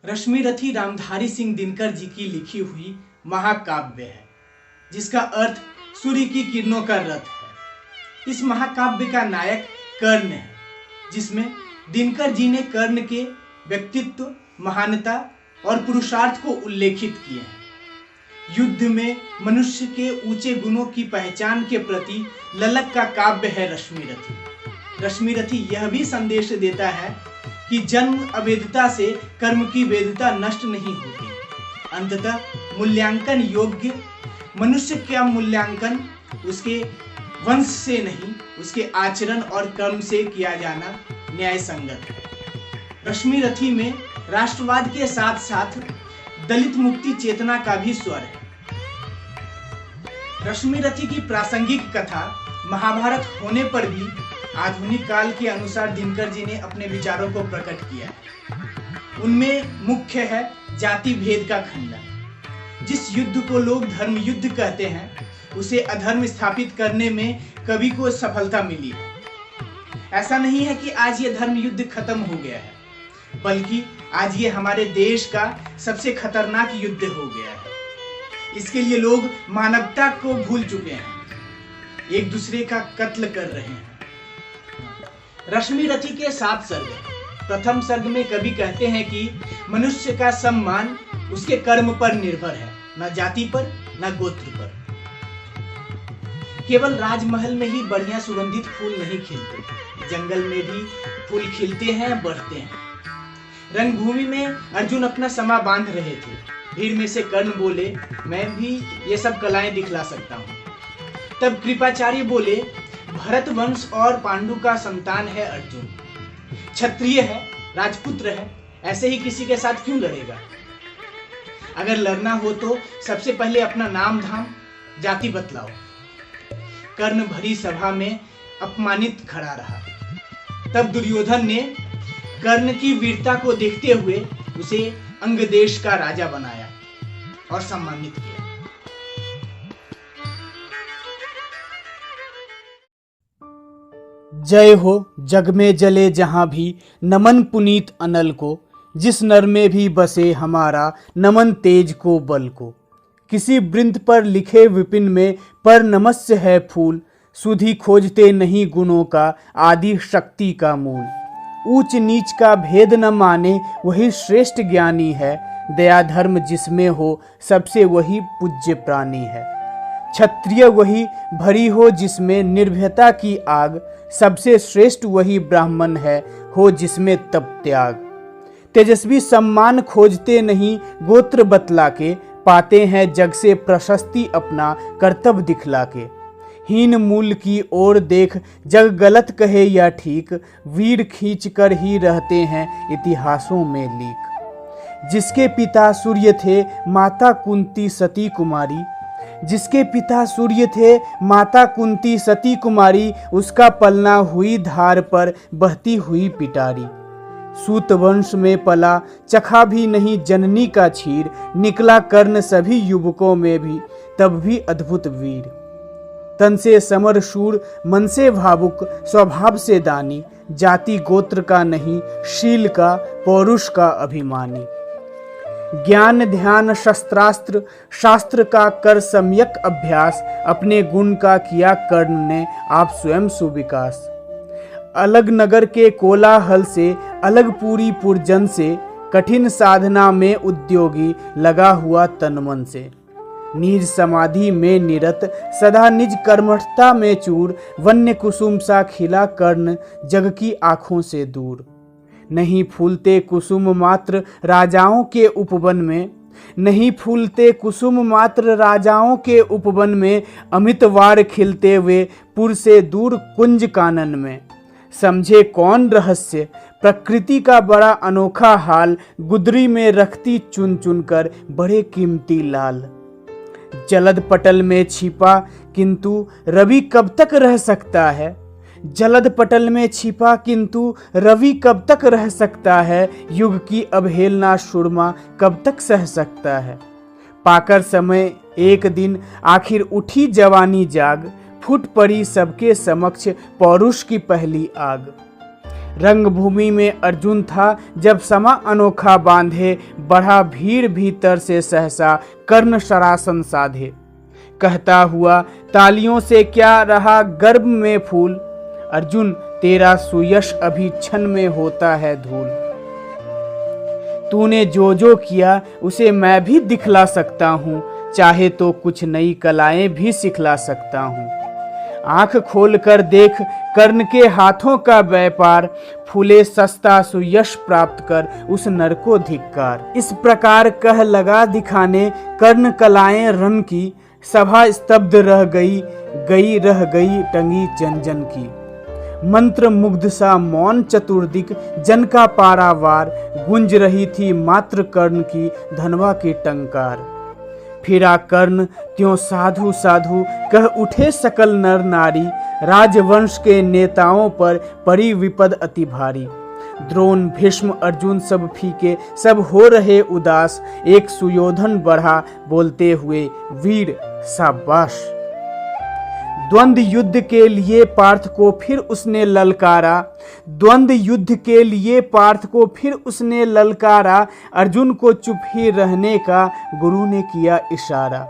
रश्मिरथी रामधारी सिंह दिनकर जी की लिखी हुई महाकाव्य है, जिसका अर्थ सूर्य की किरणों का रथ है। इस महाकाव्य का नायक कर्ण है, जिसमें दिनकर जी ने कर्ण के व्यक्तित्व, महानता और पुरुषार्थ को उल्लेखित किए हैं। युद्ध में मनुष्य के ऊंचे गुणों की पहचान के प्रति ललक का काव्य है रश्मिरथी। रश्मिरथी यह भी संदेश देता है कि जन्म अवेदता से कर्म की वेदता नष्ट नहीं होती। अंततः मूल्यांकन योग्य मनुष्य का मूल्यांकन उसके वंश से नहीं, उसके आचरण और कर्म से किया जाना न्याय संगत है। रश्मिरथी में राष्ट्रवाद के साथ साथ दलित मुक्ति चेतना का भी स्वर है। रश्मिरथी की प्रासंगिक कथा महाभारत होने पर भी आधुनिक काल के अनुसार दिनकर जी ने अपने विचारों को प्रकट किया है। उनमें मुख्य है जाति भेद का खंडन। जिस युद्ध को लोग धर्म युद्ध कहते हैं, उसे अधर्म स्थापित करने में कवि को सफलता मिली है। ऐसा नहीं है कि आज ये धर्म युद्ध खत्म हो गया है, बल्कि आज ये हमारे देश का सबसे खतरनाक युद्ध हो गया है। इसके लिए लोग मानवता को भूल चुके हैं, एक दूसरे का कत्ल कर रहे हैं। रश्मिरथी के 7 सर्ग हैं। प्रथम सर्ग में कवि कहते हैं कि मनुष्य का सम्मान उसके कर्म पर निर्भर है, न जाति पर न गोत्र पर। केवल राजमहल में ही बढ़िया सुगंधित फूल नहीं खिलते, जंगल में भी फूल खिलते हैं, बढ़ते हैं। रंगभूमि में अर्जुन अपना समा बांध रहे थे। भीड़ में से कर्ण बोले, मैं भी ये सब कलाएं दिखला सकता हूँ। तब कृपाचार्य बोले, भरत वंश और पांडु का संतान है अर्जुन, क्षत्रिय है, राजपुत्र है, ऐसे ही किसी के साथ क्यों लड़ेगा? अगर लड़ना हो तो सबसे पहले अपना नाम धाम जाति बतलाओ। कर्ण भरी सभा में अपमानित खड़ा रहा। तब दुर्योधन ने कर्ण की वीरता को देखते हुए उसे अंग देश का राजा बनाया और सम्मानित किया। जय हो जग में जले जहां भी, नमन पुनीत अनल को। जिस नर में भी बसे हमारा, नमन तेज को बल को। किसी वृंत पर लिखे विपिन में, पर नमस्य है फूल। सुधि खोजते नहीं गुणों का, आदि शक्ति का मूल। ऊंच नीच का भेद न माने, वही श्रेष्ठ ज्ञानी है। दया धर्म जिसमें हो, सबसे वही पूज्य प्राणी है। क्षत्रिय वही भरी हो जिसमें निर्भयता की आग। सबसे श्रेष्ठ वही ब्राह्मण है, हो जिसमें तप त्याग। तेजस्वी सम्मान खोजते नहीं, गोत्र बतला के। पाते हैं जग से प्रशस्ति अपना, कर्तव्य दिखला के। हीन मूल की ओर देख, जग गलत कहे या ठीक। वीर खींच कर ही रहते हैं इतिहासों में लीक। जिसके पिता सूर्य थे, माता कुंती सती कुमारी। जिसके पिता सूर्य थे, माता कुंती सती कुमारी। उसका पलना हुई धार पर, बहती हुई पिटारी। सूत वंश में पला, चखा भी नहीं जननी का क्षीर। निकला कर्ण सभी युवकों में भी, तब भी अद्भुत वीर। तन से समर शूर, मन से भावुक, स्वभाव से दानी। जाति गोत्र का नहीं, शील का, पौरुष का अभिमानी। ज्ञान ध्यान शस्त्रास्त्र, शास्त्र का कर सम्यक अभ्यास। अपने गुण का किया कर्ण ने, आप स्वयं सुविकास। अलग नगर के कोलाहल से, अलग पूरी पुरजन से। कठिन साधना में उद्योगी, लगा हुआ तन मन से। निज समाधि में निरत, सदा निज कर्मठता में चूर। वन्य कुसुम सा खिला कर्ण, जग की आंखों से दूर। नहीं फूलते कुसुम मात्र राजाओं के उपवन में। नहीं फूलते कुसुम मात्र राजाओं के उपवन में। अमित वार खिलते हुए, पुर से दूर कुंज कानन में। समझे कौन रहस्य, प्रकृति का बड़ा अनोखा हाल। गुदरी में रखती चुन चुन कर, बड़े कीमती लाल। जलद पटल में छिपा, किंतु रवि कब तक रह सकता है। जलद पटल में छिपा, किंतु रवि कब तक रह सकता है। युग की अवहेलना सुरमा, कब तक सह सकता है। पाकर समय एक दिन, आखिर उठी जवानी जाग। फूट पड़ी सबके समक्ष, पौरुष की पहली आग। रंगभूमि में अर्जुन था जब समा अनोखा बांधे, बढ़ा भीड़ भीतर से सहसा कर्ण शरासन साधे। कहता हुआ तालियों से क्या रहा गर्भ में फूल, अर्जुन तेरा सुयश अभी क्षण में होता है धूल। तूने जो जो किया उसे मैं भी दिखला सकता हूँ, चाहे तो कुछ नई कलाएं भी सिखला सकता हूँ। आंख खोल कर देख कर्ण के हाथों का व्यापार, फूले सस्ता सुयश प्राप्त कर उस नर को धिक्कार। इस प्रकार कह लगा दिखाने कर्ण कलाएं रण की, सभा स्तब्ध रह गई रह गई टंगी जन जन की। मंत्र मुग्ध सा मौन चतुर्दिक जन का पारावार, गुंज रही थी मात्र कर्ण की धनवा की टंकार। फिरा कर्ण त्यों साधु साधु कह उठे सकल नर नारी, राजवंश के नेताओं पर पड़ी विपद अति भारी। द्रोण भीष्म अर्जुन सब फीके सब हो रहे उदास, एक सुयोधन बढ़ा बोलते हुए वीर शाबाश। द्वंद्व युद्ध के लिए पार्थ को फिर उसने ललकारा, द्वंद्व युद्ध के लिए पार्थ को फिर उसने ललकारा। अर्जुन को चुप ही रहने का गुरु ने किया इशारा।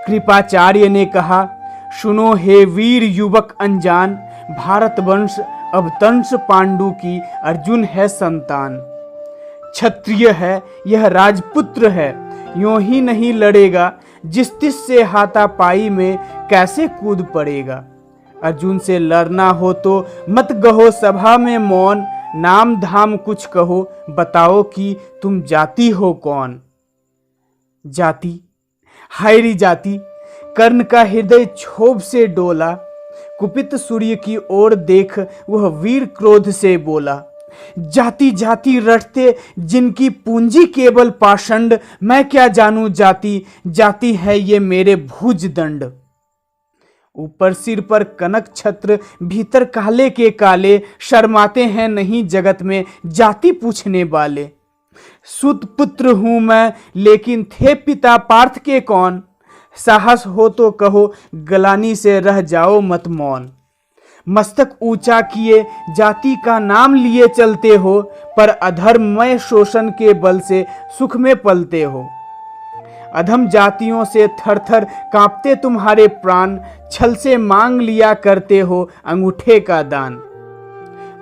कृपाचार्य ने कहा सुनो हे वीर युवक अनजान, भारत वंश अब तंस पांडु की अर्जुन है संतान। क्षत्रिय है यह राजपुत्र है, यूं ही नहीं लड़ेगा, जिस तिस से हाथापाई में कैसे कूद पड़ेगा। अर्जुन से लड़ना हो तो मत गहो सभा में मौन, नाम धाम कुछ कहो बताओ कि तुम जाति हो कौन। जाति हायरी जाति, कर्ण का हृदय क्षोभ से डोला। कुपित सूर्य की ओर देख वह वीर क्रोध से बोला, जाति जाति रटते जिनकी पूंजी केवल पाषंड, मैं क्या जानूं जाति, जाति है ये मेरे भुज दंड। ऊपर सिर पर कनक छत्र, भीतर काले के काले, शर्माते हैं नहीं जगत में जाति पूछने वाले। सुत पुत्र हूं मैं लेकिन थे पिता पार्थ के कौन, साहस हो तो कहो गलानी से रह जाओ मत मौन। मस्तक ऊंचा किए जाति का नाम लिए चलते हो, पर अधर्ममय शोषण के बल से सुख में पलते हो। अधम जातियों से थर थर कांपते तुम्हारे प्राण, छल से मांग लिया करते हो अंगूठे का दान।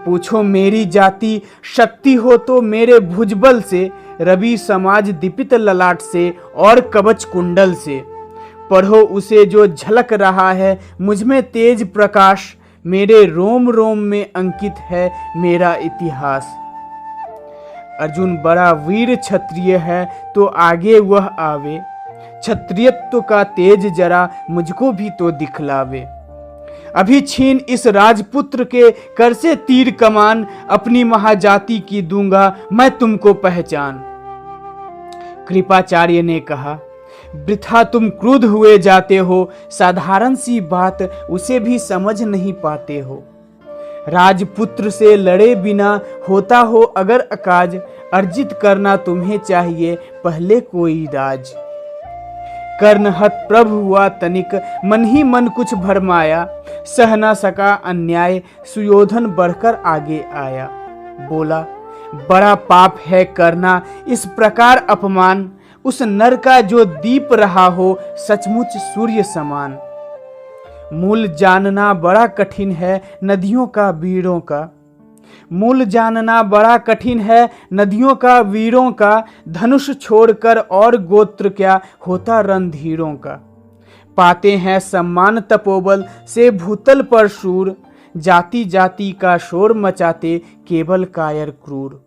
पूछो मेरी जाति शक्ति हो तो मेरे भुजबल से, रवि समाज दीपित ललाट से और कवच कुंडल से। पढ़ो उसे जो झलक रहा है मुझ में तेज प्रकाश, मेरे रोम रोम में अंकित है मेरा इतिहास। अर्जुन बड़ा वीर क्षत्रिय है तो आगे वह आवे, क्षत्रियत्व का तेज जरा मुझको भी तो दिखलावे। अभी छीन इस राजपुत्र के कर से तीर कमान, अपनी महाजाति की दूंगा मैं तुमको पहचान। कृपाचार्य ने कहा वृथा तुम क्रुद्ध हुए जाते हो, साधारण सी बात उसे भी समझ नहीं पाते हो। राजपुत्र से लड़े बिना होता हो अगर अकाज, अर्जित करना तुम्हें चाहिए पहले कोई राज। कर्णहत प्रभु हुआ तनिक, मन ही मन कुछ भरमाया, सह न सका अन्याय सुयोधन बढ़कर आगे आया। बोला बड़ा पाप है करना इस प्रकार अपमान, उस नर का जो दीप रहा हो सचमुच सूर्य समान। मूल जानना बड़ा कठिन है नदियों का वीरों का, मूल जानना बड़ा कठिन है नदियों का वीरों का, धनुष छोड़कर और गोत्र क्या होता रणधीरों का। पाते हैं सम्मान तपोबल से भूतल पर शूर, जाति जाति का शोर मचाते केवल कायर क्रूर।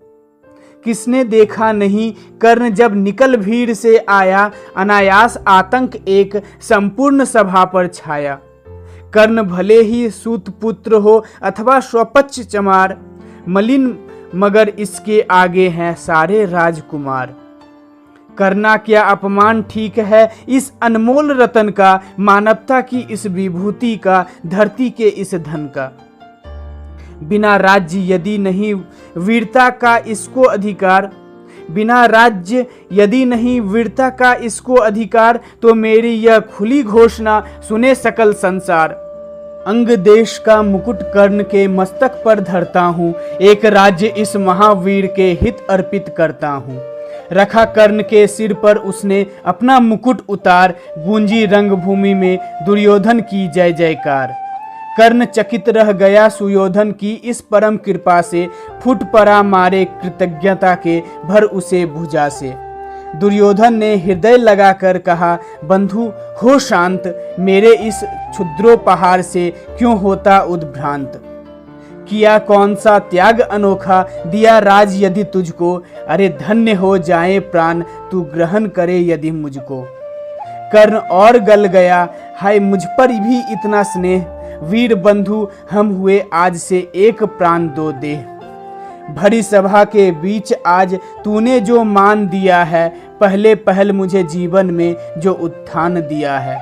किसने देखा नहीं कर्ण जब निकल भीड़ से आया, अनायास आतंक एक संपूर्ण सभा पर छाया। कर्ण भले ही सूत पुत्र हो अथवा स्वपक्ष चमार, मलिन मगर इसके आगे हैं सारे राजकुमार। करना क्या अपमान ठीक है इस अनमोल रतन का, मानवता की इस विभूति का, धरती के इस धन का। बिना राज्य यदि नहीं वीरता का इसको अधिकार, बिना राज्य यदि नहीं वीरता का इसको अधिकार, तो मेरी यह खुली घोषणा सुने सकल संसार। अंग देश का मुकुट कर्ण के मस्तक पर धरता हूँ, एक राज्य इस महावीर के हित अर्पित करता हूँ। रखा कर्ण के सिर पर उसने अपना मुकुट उतार, गूंजी रंगभूमि में दुर्योधन की जय जयकार। कर्ण चकित रह गया सुयोधन की इस परम कृपा से, फूट पड़ा मारे कृतज्ञता के भर उसे भुजा से। दुर्योधन ने हृदय लगाकर कहा, बंधु हो शांत, मेरे इस क्षुद्रोपहार से क्यों होता उद्भ्रांत। किया कौन सा त्याग अनोखा, दिया राज यदि तुझको, अरे धन्य हो जाए प्राण तू ग्रहण करे यदि मुझको। कर्ण और गल गया, हाय मुझ पर भी इतना स्नेह, वीर बंधु हम हुए आज से एक प्राण दो देह। भरी सभा के बीच आज तूने जो मान दिया है, पहले पहल मुझे जीवन में जो उत्थान दिया है।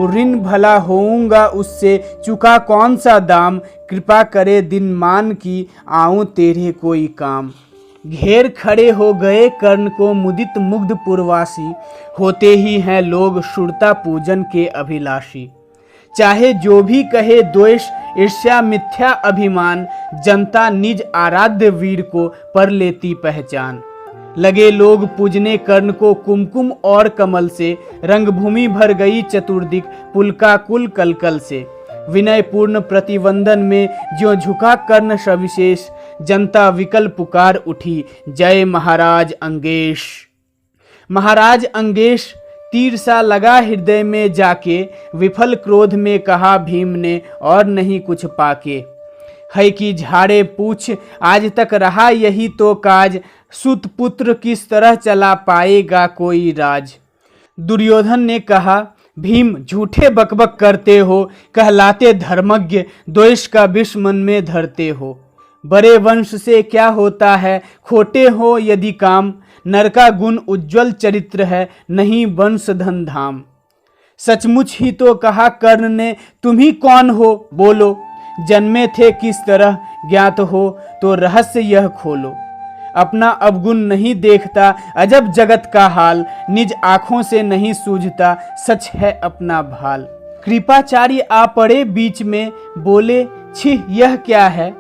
ऋण भला होऊंगा उससे, चुका कौन सा दाम, कृपा करे दिन मान की आऊं तेरे कोई काम। घेर खड़े हो गए कर्ण को मुदित मुग्ध पुरवासी, होते ही हैं लोग शूरता पूजन के अभिलाषी। चाहे जो भी कहे द्वेष ईर्ष्या मिथ्या अभिमान, जनता निज आराध्य वीर को पर लेती पहचान। लगे लोग पूजने कर्ण को कुमकुम और कमल से, रंगभूमि भर गई चतुर्दिक पुलकाकुल कलकल से। विनय पूर्ण प्रतिवंदन में ज्यों झुका कर्ण सविशेष, जनता विकल पुकार उठी, जय महाराज अंगेश। महाराज अंगेश तीर सा लगा हृदय में जाके, विफल क्रोध में कहा भीम ने और नहीं कुछ पाके। है कि झाड़े पूछ आज तक रहा यही तो काज, सुत पुत्र किस तरह चला पाएगा कोई राज। दुर्योधन ने कहा, भीम झूठे बकबक करते हो, कहलाते धर्मज्ञ द्वेष का विष मन में धरते हो। बड़े वंश से क्या होता है, खोटे हो यदि काम, नर का गुण उज्ज्वल चरित्र है, नहीं वंश धन धाम। सचमुच ही तो कहा कर्ण ने, तुम ही कौन हो बोलो, जन्मे थे किस तरह ज्ञात हो तो रहस्य यह खोलो। अपना अवगुण नहीं देखता अजब जगत का हाल, निज आँखों से नहीं सूझता सच है अपना भाल। कृपाचार्य आ पड़े बीच में, बोले छिह यह क्या है,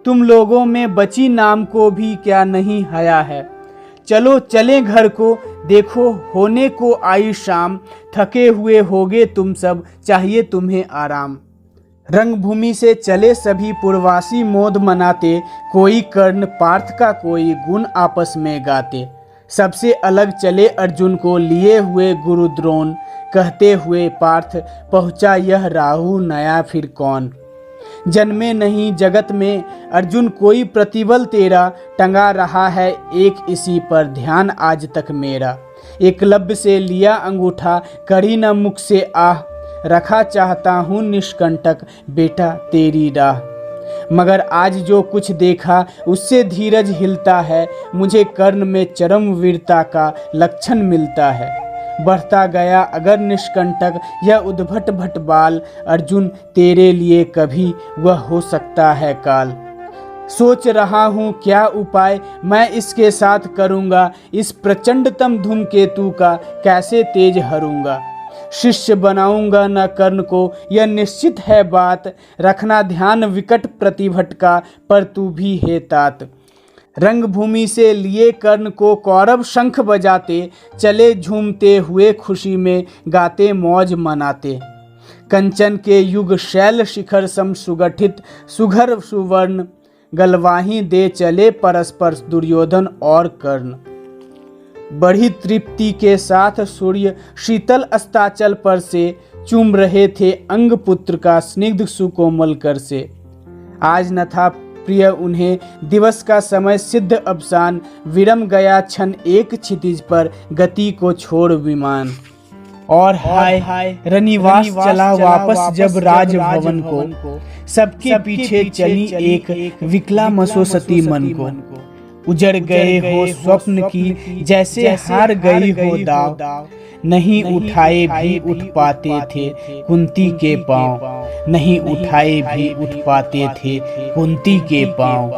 तुम लोगों में बची नाम को भी क्या नहीं हया है। चलो चलें घर को, देखो होने को आई शाम, थके हुए होगे तुम सब, चाहिए तुम्हें आराम। रंगभूमि से चले सभी पुरवासी मोद मनाते, कोई कर्ण पार्थ का कोई गुण आपस में गाते। सबसे अलग चले अर्जुन को लिए हुए गुरु द्रोण, कहते हुए पार्थ पहुँचा यह राहु नया फिर कौन। जन्मे नहीं जगत में अर्जुन कोई प्रतिबल तेरा, टंगा रहा है एक इसी पर ध्यान आज तक मेरा। एकलव्य से लिया अंगूठा करी न मुख से आह, रखा चाहता हूँ निष्कंटक बेटा तेरी राह। मगर आज जो कुछ देखा उससे धीरज हिलता है, मुझे कर्ण में चरम वीरता का लक्षण मिलता है। बढ़ता गया अगर निष्कंटक यह उद्भट भट बाल, अर्जुन तेरे लिए कभी वह हो सकता है काल। सोच रहा हूँ क्या उपाय मैं इसके साथ करूँगा, इस प्रचंडतम धूमकेतु का कैसे तेज हरूंगा। शिष्य बनाऊंगा न कर्ण को यह निश्चित है बात, रखना ध्यान विकट प्रतिभट का पर तू भी है तात। रंगभूमि से लिए कर्ण को कौरव शंख बजाते, चले झूमते हुए खुशी में गाते मौज मनाते। कंचन के युग शैल शिखर सम सुगठित सुघर सुवर्ण, गलवाही दे चले परस्पर दुर्योधन और कर्ण। बड़ी तृप्ति के साथ सूर्य शीतल अस्ताचल पर से, चूम रहे थे अंग पुत्र का स्निग्ध सुकोमल कर से। आज न था प्रिय उन्हें दिवस का समय सिद्ध अवसान, विरम गया क्षण एक क्षितिज पर गति को छोड़ विमान। और हाय हाय रनिवास चला वापस जब राजभवन को, सबके पीछे चली एक विकला मसोसती मन को। उजड़ गए हो स्वप्न की जैसे हार गई हो दाव, नहीं उठाए भी उठ पाते थे कुंती के पांव, नहीं उठाए भी उठ पाते थे कुंती के पांव।